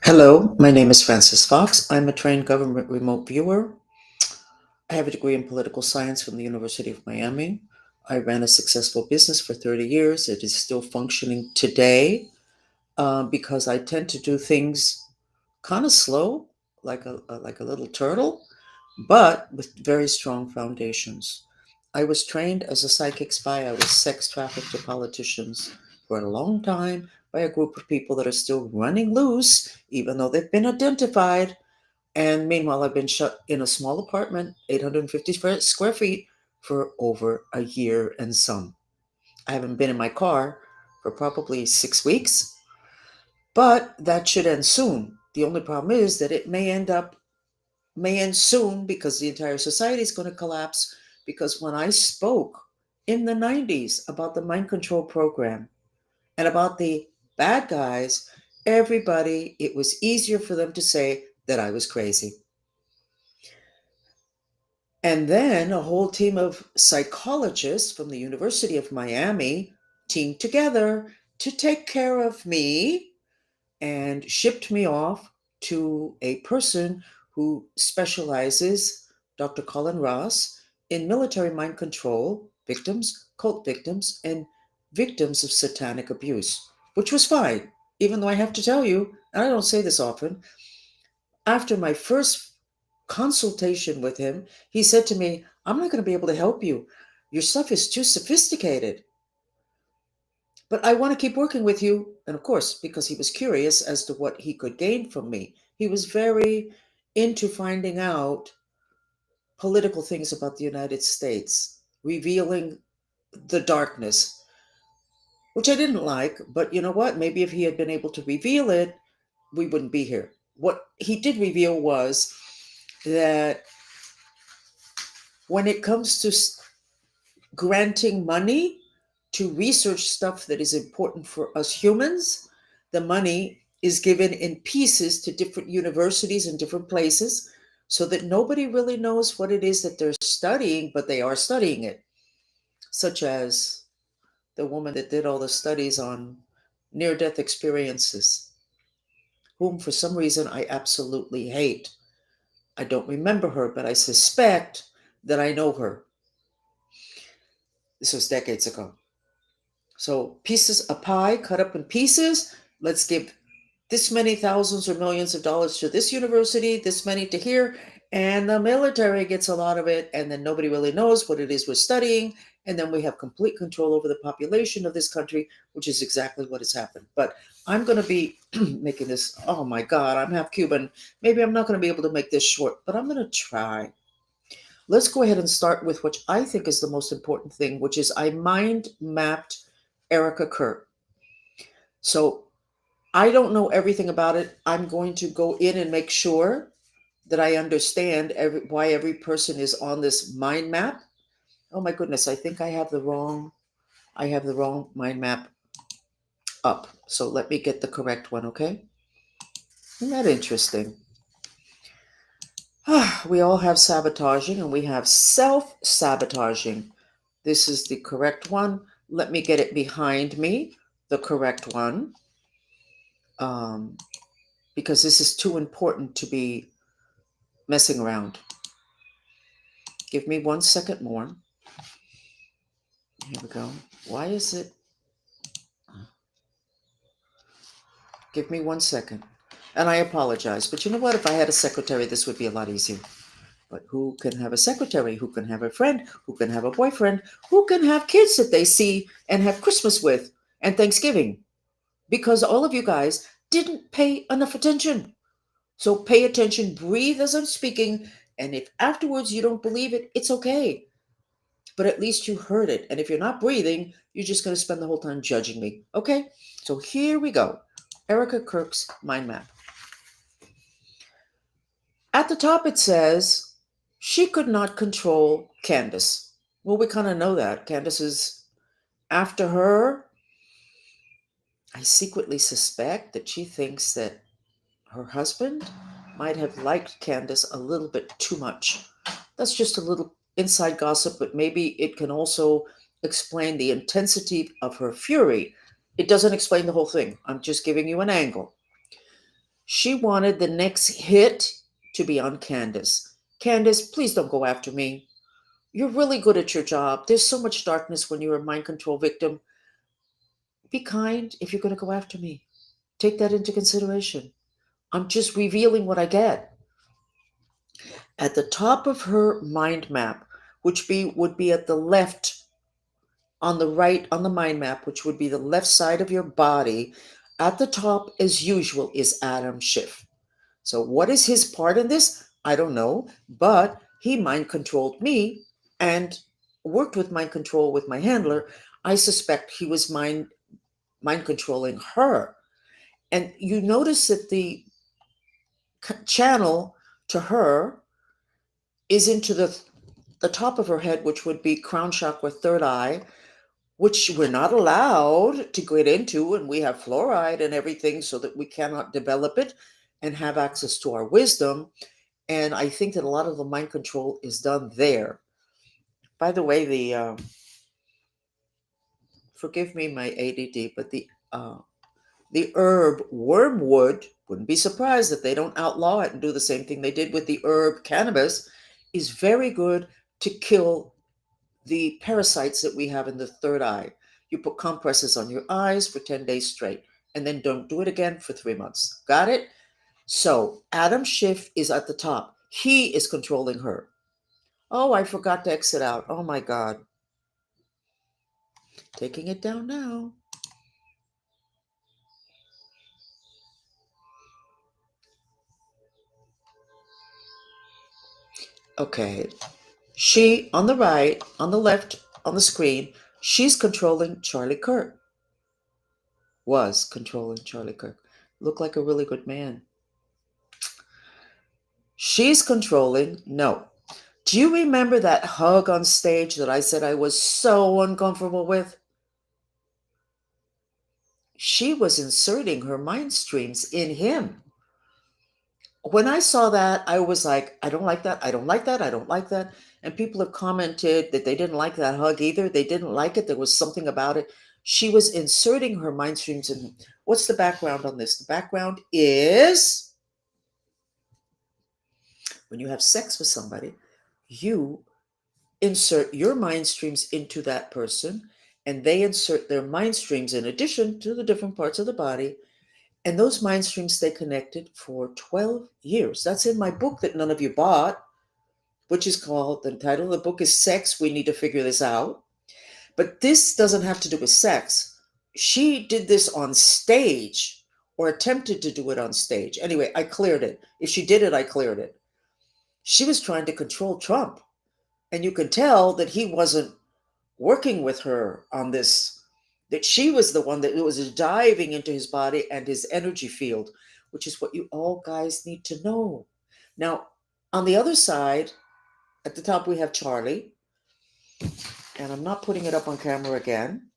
Hello, my name is Francis Fox. I'm a trained government remote viewer. I have a degree in political science from the University of Miami. I ran a successful business for 30 years. It is still functioning today because I tend to do things kind of slow, like a little turtle, but with very strong foundations. I was trained as a psychic spy. I was sex trafficked to politicians for a long time by a group of people that are still running loose, even though they've been identified. And meanwhile, I've been shut in a small apartment, 850 square feet, for over a year and some. I haven't been in my car for probably 6 weeks, but that should end soon. The only problem is that it may end soon because the entire society is going to collapse. Because when I spoke in the 90s about the mind control program and about the bad guys, it was easier for them to say that I was crazy. And then a whole team of psychologists from the University of Miami teamed together to take care of me and shipped me off to a person who specializes, Dr. Colin Ross, in military mind control victims, cult victims, and victims of satanic abuse, which was fine, even though I have to tell you, and I don't say this often, after my first consultation with him, he said to me, I'm not going to be able to help you. Your stuff is too sophisticated, but I want to keep working with you. And of course, because he was curious as to what he could gain from me, he was very into finding out political things about the United States, revealing the darkness, which I didn't like. But you know what? Maybe if he had been able to reveal it, we wouldn't be here. What he did reveal was that when it comes to granting money to research stuff that is important for us humans, the money is given in pieces to different universities and different places so that nobody really knows what it is that they're studying, but they are studying it. Such as the woman that did all the studies on near death experiences, whom for some reason I absolutely hate. I don't remember her, but I suspect that I know her. This was decades ago. So pieces, a pie cut up in pieces. Let's give this many thousands or millions of dollars to this university, this many to here, and the military gets a lot of it, and then nobody really knows what it is we're studying, and then we have complete control over the population of this country, which is exactly what has happened. But I'm going to be making this, oh my God, I'm half Cuban. Maybe I'm not going to be able to make this short, but I'm going to try. Let's go ahead and start with what I think is the most important thing, which is I mind mapped Erika Kirk. So I don't know everything about it. I'm going to go in and make sure that I understand why every person is on this mind map. Oh my goodness, I think I have the wrong mind map up. So let me get the correct one, okay? Isn't that interesting? We all have sabotaging and we have self-sabotaging. This is the correct one. Let me get it behind me, the correct one. Um, because this is too important to be messing around. Give me 1 second more. Here we go. Why is it? Give me 1 second. And I apologize. But you know what? If I had a secretary, this would be a lot easier. But who can have a secretary? Who can have a friend? Who can have a boyfriend? Who can have kids that they see and have Christmas with and Thanksgiving? Because all of you guys didn't pay enough attention. So pay attention, breathe as I'm speaking. And if afterwards you don't believe it, it's okay. But at least you heard it. And if you're not breathing, you're just going to spend the whole time judging me. Okay? So here we go. Erika Kirk's mind map. At the top, it says she could not control Candace. Well, we kind of know that. Candace is after her. I secretly suspect that she thinks that her husband might have liked Candace a little bit too much. That's just a little inside gossip, but maybe it can also explain the intensity of her fury. It doesn't explain the whole thing. I'm just giving you an angle. She wanted the next hit to be on Candace. Candace, please don't go after me. You're really good at your job. There's so much darkness when you're a mind control victim. Be kind if you're going to go after me. Take that into consideration. I'm just revealing what I get. At the top of her mind map, which would be at the left, on the right on the mind map, which would be the left side of your body, at the top, as usual, is Adam Schiff. So, what is his part in this? I don't know, but he mind controlled me and worked with mind control with my handler. I suspect he was mind controlling her. And you notice that the channel to her is into the top of her head, which would be crown chakra, third eye, which we're not allowed to get into, and we have fluoride and everything so that we cannot develop it and have access to our wisdom. And I think that a lot of the mind control is done there. By the way, the forgive me my ADD, but the herb wormwood, wouldn't be surprised if they don't outlaw it and do the same thing they did with the herb cannabis, is very good to kill the parasites that we have in the third eye. You put compresses on your eyes for 10 days straight, and then don't do it again for 3 months. Got it? So Adam Schiff is at the top. He is controlling her. Oh, I forgot to exit out. Oh my God. Taking it down now. Okay. She, on the right, on the left, on the screen, she's controlling Charlie Kirk. Was controlling Charlie Kirk. Looked like a really good man. She's controlling, no. Do you remember that hug on stage that I said I was so uncomfortable with? She was inserting her mind streams in him. When I saw that, I was like, I don't like that. I don't like that. I don't like that. And people have commented that they didn't like that hug either. They didn't like it. There was something about it. She was inserting her mind streams in. What's the background on this? The background is when you have sex with somebody, you insert your mind streams into that person, and they insert their mind streams in addition to the different parts of the body. And those mind streams stay connected for 12 years. That's in my book that none of you bought, which is called, the title of the book is Sex, We Need to Figure This Out. But this doesn't have to do with sex. She did this on stage, or attempted to do it on stage. Anyway, I cleared it. If she did it, I cleared it. She was trying to control Trump. And you could tell that he wasn't working with her on this, that she was the one that was diving into his body and his energy field, which is what you all guys need to know. Now, on the other side, at the top, we have Charlie, and I'm not putting it up on camera again.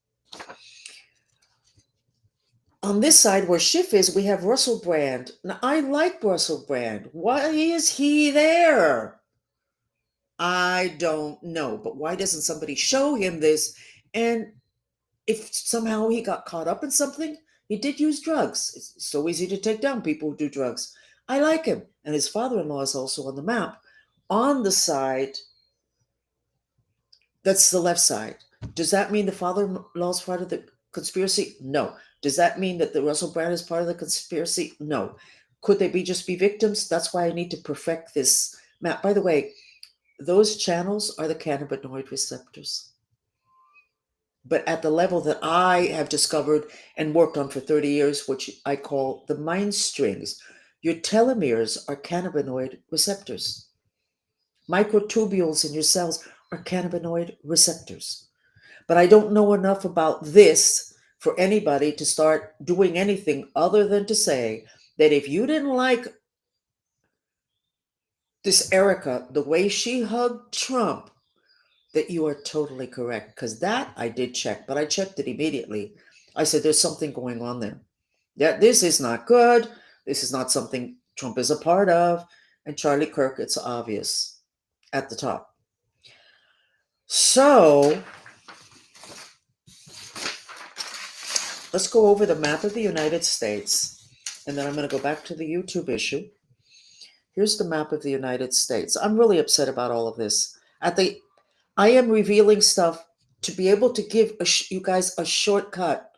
On this side, where Schiff is, we have Russell Brand. Now, I like Russell Brand. Why is he there? I don't know, but why doesn't somebody show him this? And if somehow he got caught up in something, he did use drugs. It's so easy to take down people who do drugs. I like him. And his father in law is also on the map. On the side, that's the left side. Does that mean the father in law is part of the conspiracy? No. Does that mean that the Russell Brand is part of the conspiracy? No. Could they just be victims? That's why I need to perfect this map. By the way, those channels are the cannabinoid receptors. But at the level that I have discovered and worked on for 30 years, which I call the mind strings, your telomeres are cannabinoid receptors. Microtubules in your cells are cannabinoid receptors. But I don't know enough about this for anybody to start doing anything other than to say that if you didn't like this Erika, the way she hugged Trump, that you are totally correct, because that I did check, but I checked it immediately. I said, there's something going on there. Yeah, this is not good. This is not something Trump is a part of. And Charlie Kirk, it's obvious at the top. So let's go over the map of the United States. And then I'm going to go back to the YouTube issue. Here's the map of the United States. I'm really upset about all of this. I am revealing stuff to be able to give you guys a shortcut,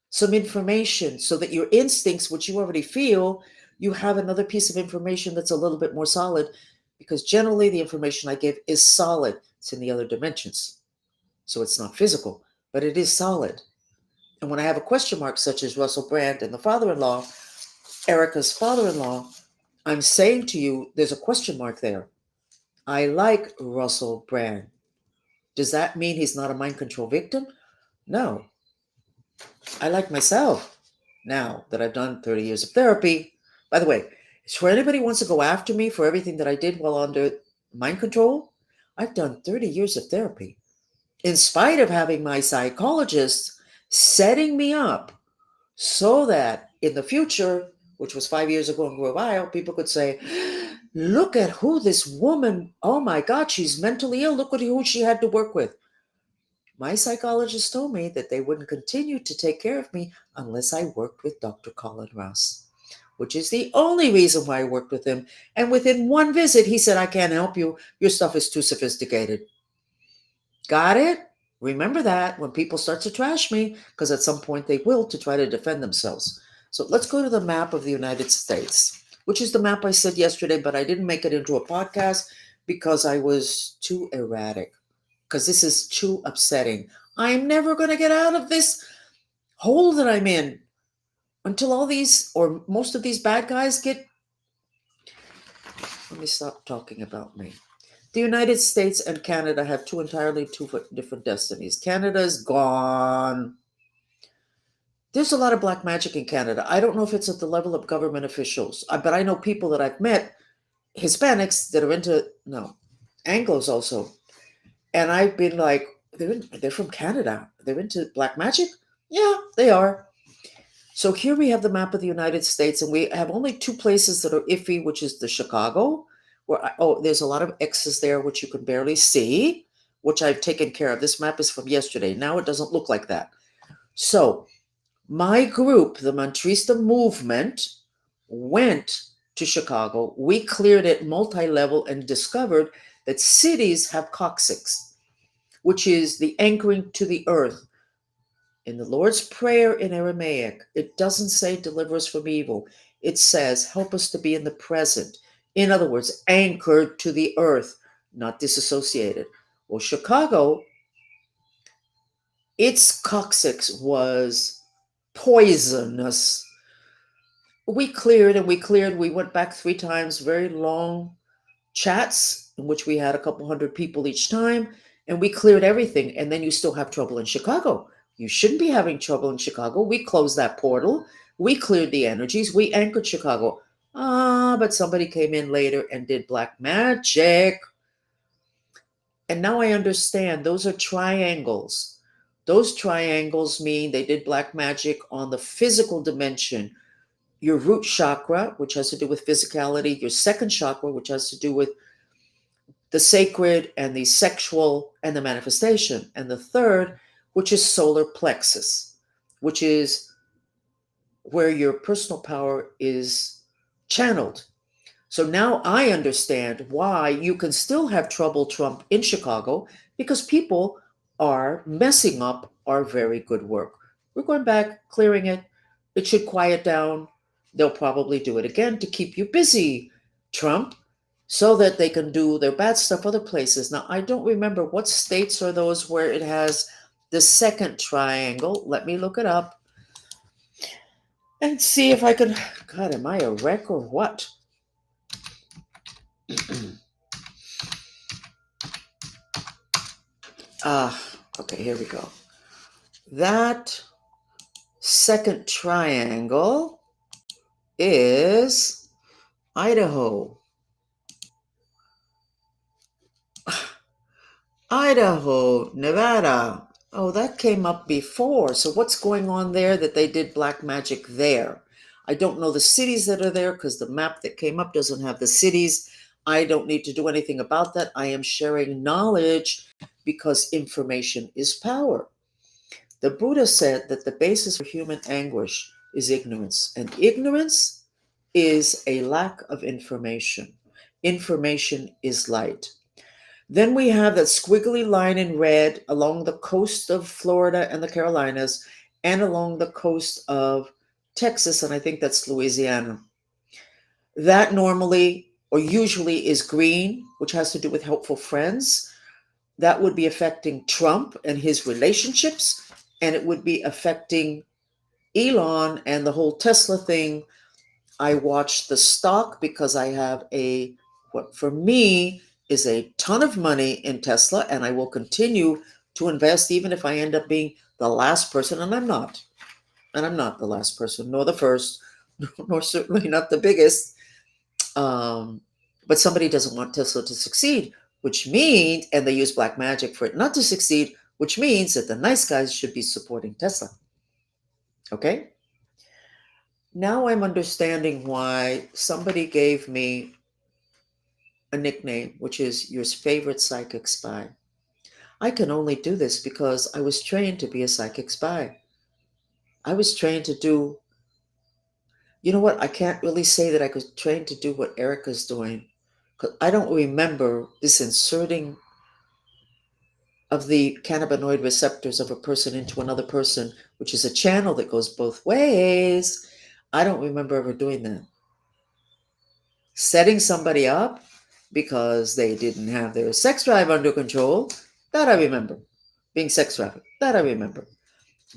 some information, so that your instincts, which you already feel, you have another piece of information that's a little bit more solid. Because generally, the information I give is solid. It's in the other dimensions, so it's not physical, but it is solid. And when I have a question mark, such as Russell Brand and the father-in-law, Erika's father-in-law, I'm saying to you, there's a question mark there. I like Russell Brand. Does that mean he's not a mind control victim? No. I like myself now that I've done 30 years of therapy. By the way, for anybody who wants to go after me for everything that I did while under mind control, I've done 30 years of therapy. In spite of having my psychologist setting me up so that in the future, which was 5 years ago in Grovile, people could say, look at who this woman, oh my God, she's mentally ill. Look at who she had to work with. My psychologist told me that they wouldn't continue to take care of me unless I worked with Dr. Colin Ross, which is the only reason why I worked with him. And within one visit, he said, I can't help you. Your stuff is too sophisticated. Got it? Remember that when people start to trash me, because at some point they will to try to defend themselves. So let's go to the map of the United States, which is the map I said yesterday, but I didn't make it into a podcast because I was too erratic, because this is too upsetting. I'm never going to get out of this hole that I'm in until all these, or most of these bad guys get. Let me stop talking about me. The United States and Canada have two different destinies. Canada is gone. There's a lot of black magic in Canada. I don't know if it's at the level of government officials, but I know people that I've met, Hispanics that are into, no, Anglos also. And I've been like, they're from Canada. They're into black magic? Yeah, they are. So here we have the map of the United States, and we have only two places that are iffy, which is the Chicago, where there's a lot of X's there, which you can barely see, which I've taken care of. This map is from yesterday. Now it doesn't look like that. So my group, the Mantrista movement, went to Chicago. We cleared it multi-level and discovered that cities have coccyx, which is the anchoring to the earth. In the Lord's Prayer in Aramaic, it doesn't say deliver us from evil. It says help us to be in the present. In other words, anchored to the earth, not disassociated. Well, Chicago, its coccyx was poisonous. We cleared and we cleared. We went back 3 times, very long chats in which we had a couple hundred people each time, and we cleared everything. And then you still have trouble in Chicago. You shouldn't be having trouble in Chicago. We closed that portal. We cleared the energies. We anchored Chicago. But somebody came in later and did black magic. And now I understand those are triangles. Those triangles mean they did black magic on the physical dimension. Your root chakra, which has to do with physicality, your second chakra, which has to do with the sacred and the sexual and the manifestation, and the third, which is solar plexus, which is where your personal power is channeled. So now I understand why you can still have trouble, Trump, in Chicago, because people are messing up our very good work. We're going back, clearing it. It should quiet down. They'll probably do it again to keep you busy, Trump, so that they can do their bad stuff other places. Now, I don't remember what states are those where it has the second triangle. Let me look it up and see if I can. God, am I a wreck or what? Okay, here we go. That second triangle is Idaho. Idaho, Nevada. Oh, that came up before. So what's going on there that they did black magic there? I don't know the cities that are there because the map that came up doesn't have the cities. I don't need to do anything about that. I am sharing knowledge because information is power. The Buddha said that the basis for human anguish is ignorance. And ignorance is a lack of information. Information is light. Then we have that squiggly line in red along the coast of Florida and the Carolinas and along the coast of Texas, and I think that's Louisiana. That normally or usually is green, which has to do with helpful friends. That would be affecting Trump and his relationships, and it would be affecting Elon and the whole Tesla thing. I watch the stock because I have what for me is a ton of money in Tesla, and I will continue to invest even if I end up being the last person, and I'm not. And I'm not the last person, nor the first, nor certainly not the biggest. Um, but somebody doesn't want Tesla to succeed, which means, and they use black magic for it not to succeed, which means that the nice guys should be supporting Tesla. Okay? Now I'm understanding why somebody gave me a nickname, which is your favorite psychic spy. I can only do this because I was trained to be a psychic spy. I was trained to do, you know what? I can't really say that I was trained to do what Erika's doing because I don't remember this inserting of the cannabinoid receptors of a person into another person, which is a channel that goes both ways. I don't remember ever doing that. Setting somebody up because they didn't have their sex drive under control, that I remember. Being sex trafficked, that I remember.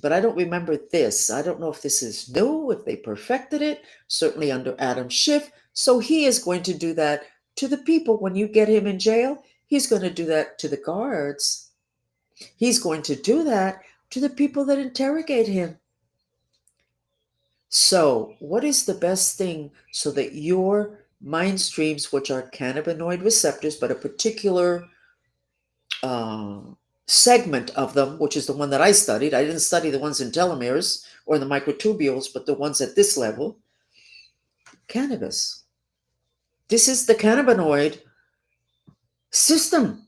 But I don't remember this. I don't know if this is new, if they perfected it, certainly under Adam Schiff. So he is going to do that to the people when you get him in jail. He's going to do that to the guards. He's going to do that to the people that interrogate him. So, what is the best thing so that your mind streams, which are cannabinoid receptors, but a particular uh, segment of them, which is the one that I studied. I didn't study the ones in telomeres or in the microtubules, but the ones at this level, cannabis. This is the cannabinoid system.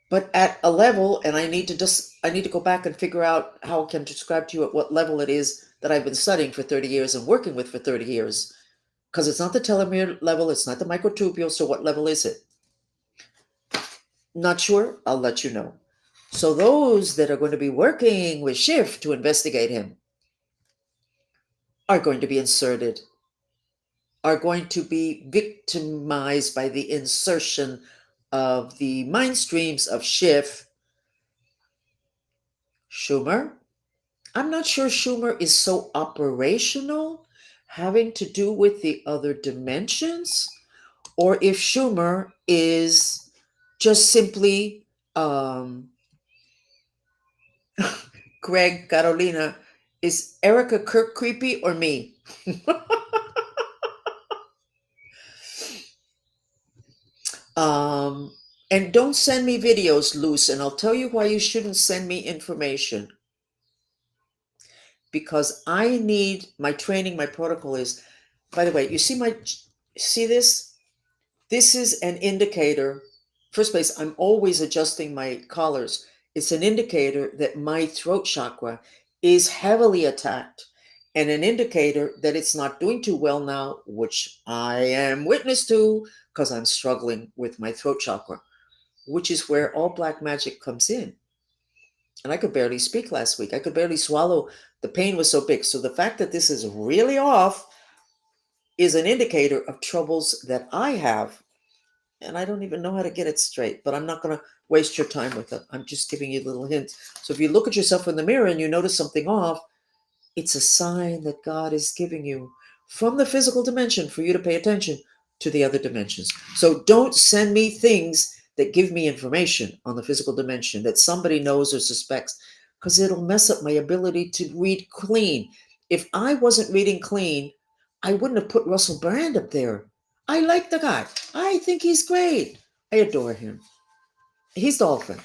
But at a level, and I need to go back and figure out how I can describe to you at what level it is that I've been studying for 30 years and working with for 30 years. Because it's not the telomere level, it's not the microtubule, so what level is it? Not sure? I'll let you know. So those that are going to be working with Schiff to investigate him are going to be inserted, are going to be victimized by the insertion of the mind streams of Schiff. Schumer. I'm not sure Schumer is so operational, having to do with the other dimensions, or if Schumer is just simply Greg, Carolina, is Erika Kirk creepy or me? um, and don't send me videos, Luce, and I'll tell you why you shouldn't send me information. Because I need my training, my protocol is, by the way, see this? This is an indicator. First place, I'm always adjusting my collars. It's an indicator that my throat chakra is heavily attacked and an indicator that it's not doing too well now, which I am witness to because I'm struggling with my throat chakra, which is where all black magic comes in. And I could barely speak last week. I could barely swallow. The pain was so big. So the fact that this is really off is an indicator of troubles that I have. And I don't even know how to get it straight, but I'm not going to waste your time with it. I'm just giving you a little hint. So if you look at yourself in the mirror and you notice something off, it's a sign that God is giving you from the physical dimension for you to pay attention to the other dimensions. So don't send me things that give me information on the physical dimension that somebody knows or suspects, because it'll mess up my ability to read clean. If I wasn't reading clean, I wouldn't have put Russell Brand up there. I like the guy. I think he's great. I adore him. He's dolphin.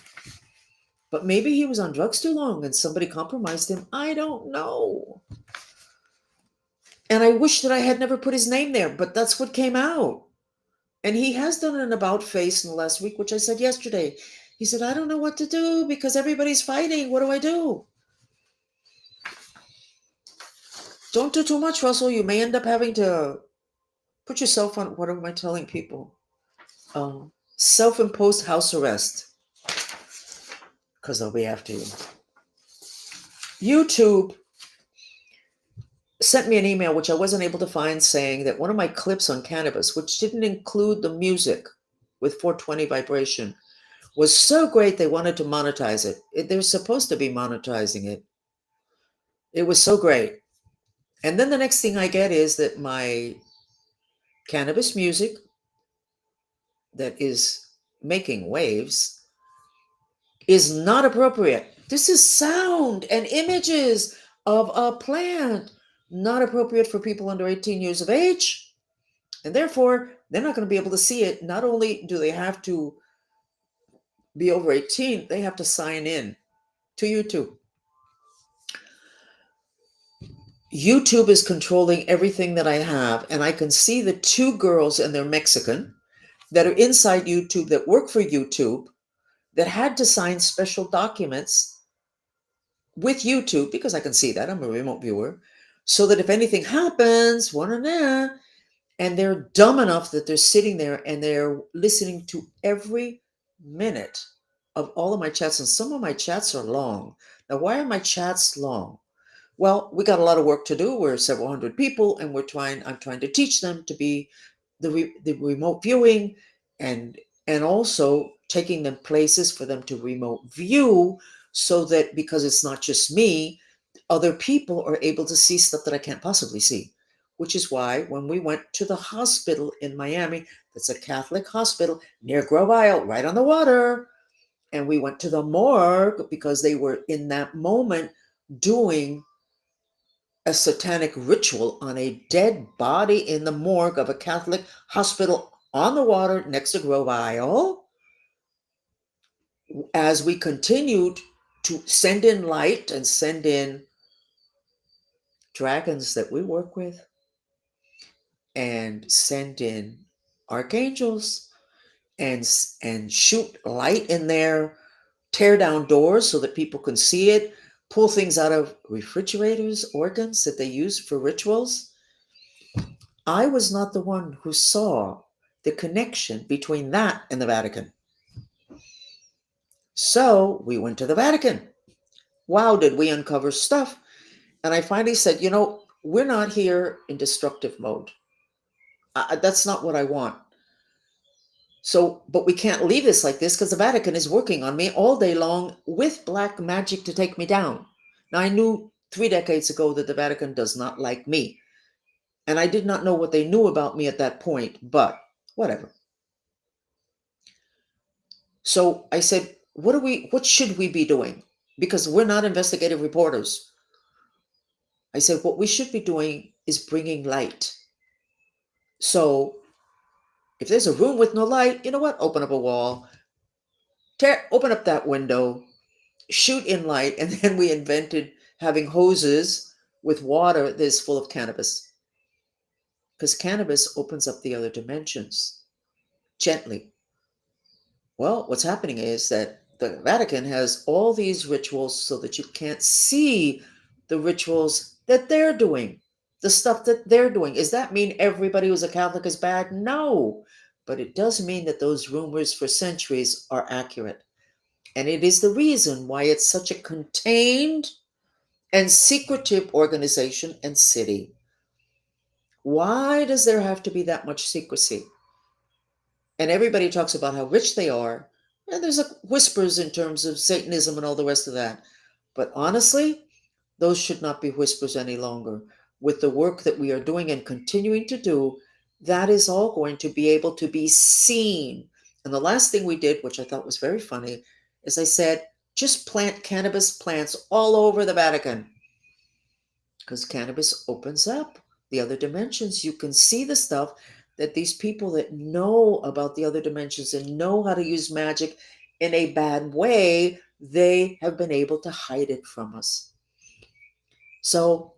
But maybe he was on drugs too long and somebody compromised him. I don't know. And I wish that I had never put his name there, but that's what came out. And he has done an about face in the last week, which I said yesterday. He said, I don't know what to do because everybody's fighting. What do I do? Don't do too much, Russell. You may end up having to put yourself on, what am I telling people? Self imposed house arrest because they'll be after you. YouTube sent me an email, which I wasn't able to find, saying that one of my clips on cannabis, which didn't include the music with 420 vibration, was so great they wanted to monetize it. They're supposed to be monetizing it. It was so great. And then the next thing I get is that my cannabis music that is making waves is not appropriate. This is sound and images of a plant, not appropriate for people under 18 years of age. And therefore, they're not going to be able to see it. Not only do they have to be over 18, they have to sign in to YouTube. YouTube is controlling everything that I have, and I can see the two girls, and they're Mexican, that are inside YouTube, that work for YouTube, that had to sign special documents with YouTube, because I can see that, I'm a remote viewer, so that if anything happens, and they're dumb enough that they're sitting there and they're listening to every minute of all of my chats, and some of my chats are long. Now, why are my chats long? Well, we got a lot of work to do. We're several hundred people, and I'm trying to teach them to be the remote viewing, and also taking them places for them to remote view, so that, because it's not just me, other people are able to see stuff that I can't possibly see. Which is why when we went to the hospital in Miami, that's a Catholic hospital near Grove Isle, right on the water, and we went to the morgue because they were in that moment doing a satanic ritual on a dead body in the morgue of a Catholic hospital on the water next to Grove Isle. As we continued to send in light and send in dragons that we work with, and send in archangels, and shoot light in there, tear down doors so that people can see it, pull things out of refrigerators, organs that they use for rituals. I was not the one who saw the connection between that and the Vatican. So we went to the Vatican. Wow, did we uncover stuff. And I finally said, we're not here in destructive mode. That's not what I want. So, but we can't leave this like this, because the Vatican is working on me all day long with black magic to take me down. Now, I knew 3 decades ago that the Vatican does not like me. And I did not know what they knew about me at that point, but whatever. So I said, what should we be doing? Because we're not investigative reporters. I said, what we should be doing is bringing light. So if there's a room with no light, you know what? Open up a wall, open up that window, shoot in light. And then we invented having hoses with water that is full of cannabis, because cannabis opens up the other dimensions gently. Well, what's happening is that the Vatican has all these rituals so that you can't see the rituals that they're doing, the stuff that they're doing. Does that mean everybody who's a Catholic is bad? No. But it does mean that those rumors for centuries are accurate. And it is the reason why it's such a contained and secretive organization and city. Why does there have to be that much secrecy? And everybody talks about how rich they are, and there's whispers in terms of Satanism and all the rest of that. But honestly, those should not be whispers any longer. With the work that we are doing and continuing to do, that is all going to be able to be seen. And the last thing we did, which I thought was very funny, is I said, just plant cannabis plants all over the Vatican, because cannabis opens up the other dimensions. You can see the stuff that these people that know about the other dimensions and know how to use magic in a bad way, they have been able to hide it from us. So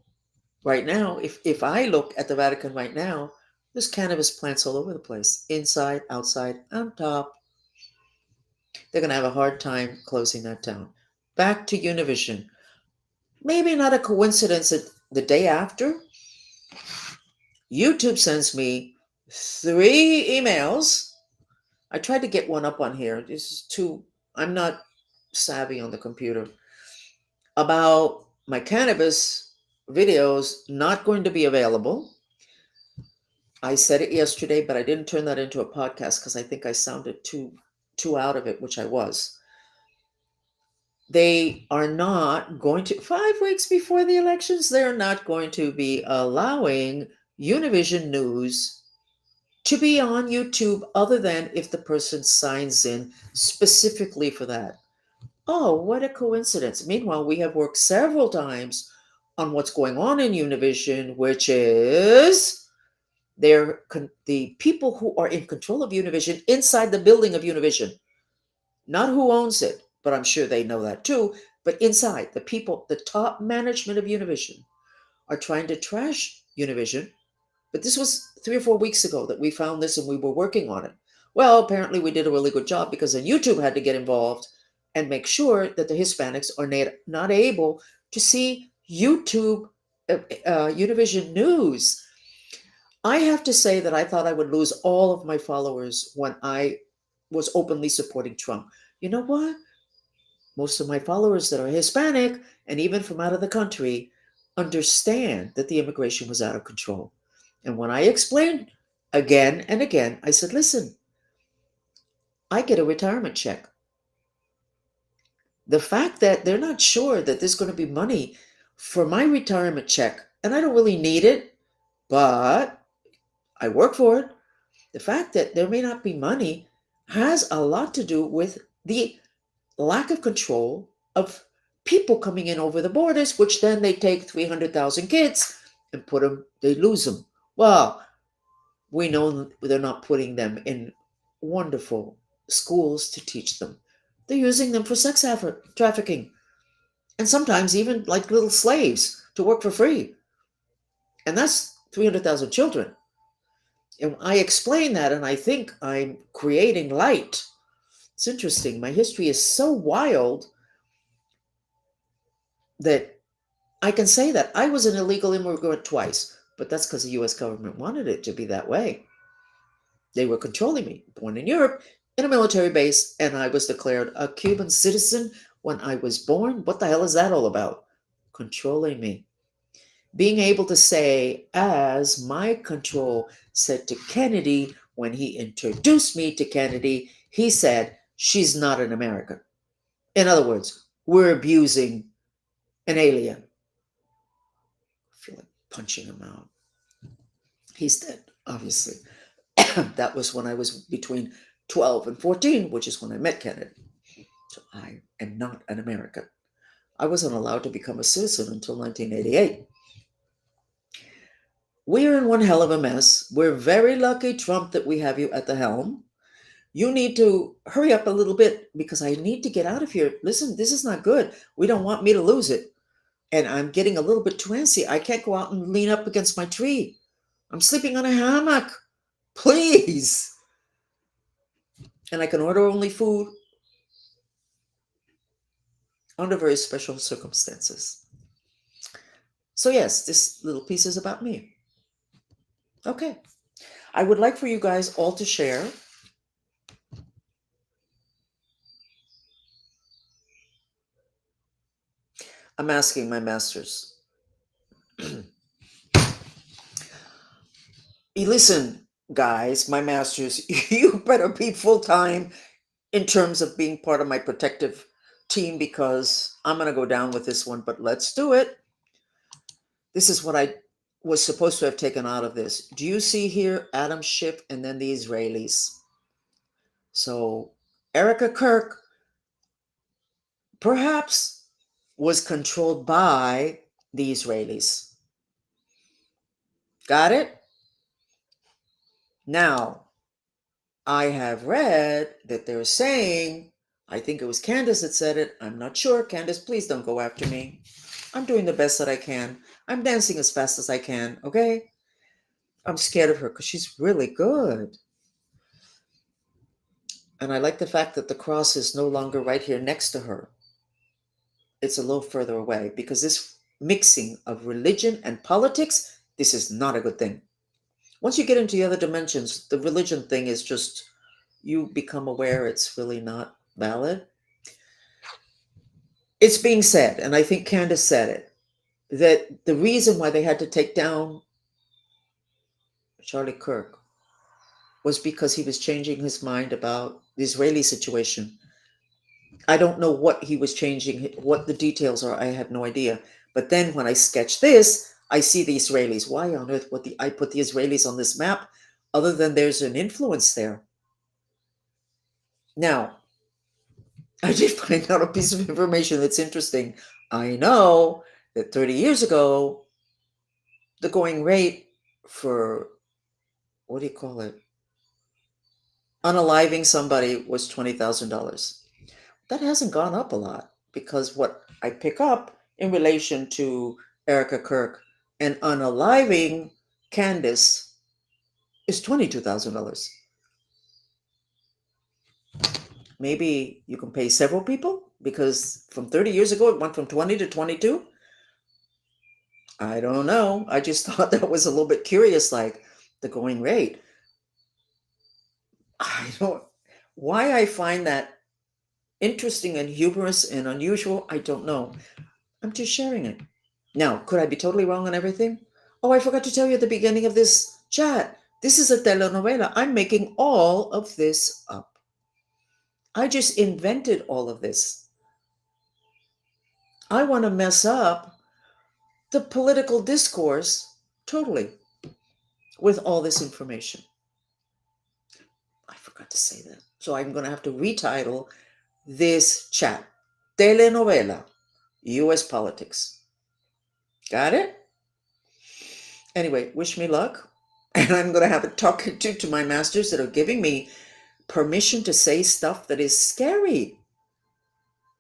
right now, if I look at the Vatican right now, there's cannabis plants all over the place, inside, outside, on top. They're going to have a hard time closing that down. Back to Univision. Maybe not a coincidence that the day after YouTube sends me 3 emails. I tried to get one up on here. This is too, I'm not savvy on the computer. About my cannabis videos not going to be available. I said it yesterday, but I didn't turn that into a podcast because I think I sounded too out of it, which I was. They are not going to, 5 weeks before the elections, they're not going to be allowing Univision News to be on YouTube other than if the person signs in specifically for that. Oh, what a coincidence. Meanwhile, we have worked several times on what's going on in Univision, which is the people who are in control of Univision inside the building of Univision, not who owns it, but I'm sure they know that too. But inside, the people, the top management of Univision, are trying to trash Univision. But this was 3 or 4 weeks ago that we found this and we were working on it. Well, apparently we did a really good job because then YouTube had to get involved and make sure that the Hispanics are not able to see YouTube, Univision News. I have to say that I thought I would lose all of my followers when I was openly supporting Trump. You know what? Most of my followers that are Hispanic and even from out of the country understand that the immigration was out of control. And when I explained again and again, I said, listen, I get a retirement check. The fact that they're not sure that there's going to be money for my retirement check, and I don't really need it, but I work for it. The fact that there may not be money has a lot to do with the lack of control of people coming in over the borders, which then they take 300,000 kids and put them, they lose them. Well, we know they're not putting them in wonderful schools to teach them. They're using them for sex trafficking and sometimes even like little slaves to work for free. And that's 300,000 children. And I explain that, and I think I'm creating light. It's interesting. My history is so wild that I can say that I was an illegal immigrant twice, but that's because the US government wanted it to be that way. They were controlling me. Born in Europe, in a military base, and I was declared a Cuban citizen when I was born. What the hell is that all about? Controlling me. Being able to say, as my control said to Kennedy when he introduced me to Kennedy, he said, she's not an American. In other words, we're abusing an alien. I feel like punching him out. He's dead, obviously. That was when I was between 12 and 14, which is when I met Kennedy. So I am not an American. I wasn't allowed to become a citizen until 1988. We're in one hell of a mess. We're very lucky, Trump, that we have you at the helm. You need to hurry up a little bit because I need to get out of here. Listen, this is not good. We don't want me to lose it. And I'm getting a little bit too antsy. I can't go out and lean up against my tree. I'm sleeping on a hammock. Please. And I can order only food under very special circumstances. So, yes, this little piece is about me. Okay. I would like for you guys all to share. I'm asking my masters. Listen, guys, my masters, you better be full time in terms of being part of my protective team because I'm going to go down with this one, but let's do it. This is what I was supposed to have taken out of this. Do you see here Adam Schiff and then the Israelis? So Erika Kirk perhaps was controlled by the Israelis. Got it? Now, I have read that they're saying, I think it was Candace that said it. I'm not sure. Candace, please don't go after me. I'm doing the best that I can. I'm dancing as fast as I can, okay? I'm scared of her because she's really good. And I like the fact that the cross is no longer right here next to her. It's a little further away because this mixing of religion and politics This is not a good thing. Once you get into the other dimensions, the religion thing is just, you become aware it's really not valid. It's being said, and I think Candace said it, that the reason why they had to take down Charlie Kirk was because he was changing his mind about the Israeli situation. I don't know what he was changing, what the details are. I have no idea. But then when I sketch this, I see the Israelis. Why on earth would I put the Israelis on this map, other than there's an influence there? Now, I did find out a piece of information that's interesting. I know that 30 years ago, the going rate for, what do you call it? Unaliving somebody was $20,000. That hasn't gone up a lot, because what I pick up in relation to Erika Kirk and unaliving Candace is $22,000. Maybe you can pay several people, because from 30 years ago it went from 20 to 22. I don't know. I just thought that was a little bit curious, like the going rate. I don't, why I find that interesting and humorous and unusual, I don't know. I'm just sharing it. Now, could I be totally wrong on everything? Oh, I forgot to tell you at the beginning of this chat. This is a telenovela. I'm making all of this up. I just invented all of this. I want to mess up the political discourse totally with all this information. I forgot to say that. So I'm going to have to retitle this chat Telenovela, US Politics. Got it? Anyway, wish me luck. And I'm going to have a talking to my masters that are giving me permission to say stuff that is scary.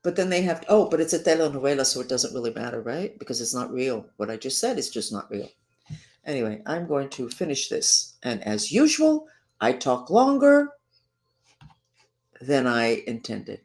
But then they have, oh, but it's a telenovela, so it doesn't really matter, right? Because it's not real. What I just said is just not real. Anyway, I'm going to finish this. And as usual, I talk longer than I intended.